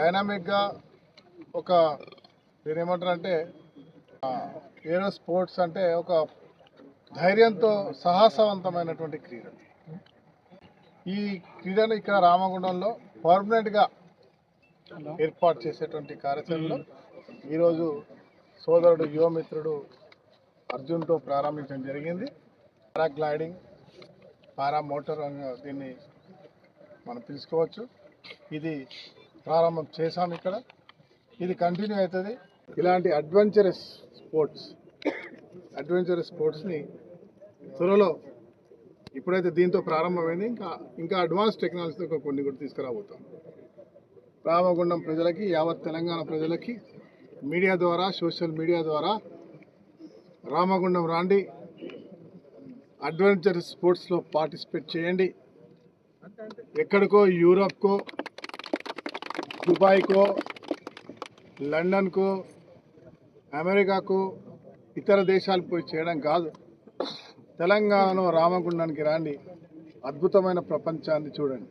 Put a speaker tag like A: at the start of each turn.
A: డైనామిక్గా ఒక ఏమంటారంటే ఏరో స్పోర్ట్స్ అంటే ఒక ధైర్యంతో సాహసవంతమైనటువంటి క్రీడ. ఈ క్రీడను ఇక్కడ రామగుండంలో పర్మనెంట్గా ఏర్పాటు చేసేటువంటి కార్యాచరణలో ఈరోజు సోదరుడు యువమిత్రుడు అర్జున్తో ప్రారంభించడం జరిగింది. పారాగ్లైడింగ్, పారామోటార్ దీన్ని మనం తెలుసుకోవచ్చు. ఇది ప్రారంభం చేశాం ఇక్కడ. ఇది కంటిన్యూ అవుతుంది. ఇలాంటి అడ్వెంచరస్ స్పోర్ట్స్ని త్వరలో ఇప్పుడైతే దీంతో ప్రారంభమైంది, ఇంకా అడ్వాన్స్ టెక్నాలజీతో కొన్ని కూడా తీసుకురాబోతాం. రామగుండం ప్రజలకి, యావత్ తెలంగాణ ప్రజలకి మీడియా ద్వారా, సోషల్ మీడియా ద్వారా రామగుండం రాండి, అడ్వెంచరస్ స్పోర్ట్స్లో పార్టిసిపేట్ చేయండి. ఎక్కడికో యూరోప్కో, దుబాయ్కో, లండన్కో, అమెరికాకు, ఇతర దేశాలకు పోయి చేయడం కాదు. తెలంగాణలో రామగుండానికి రాండి, అద్భుతమైన ప్రపంచాన్ని చూడండి.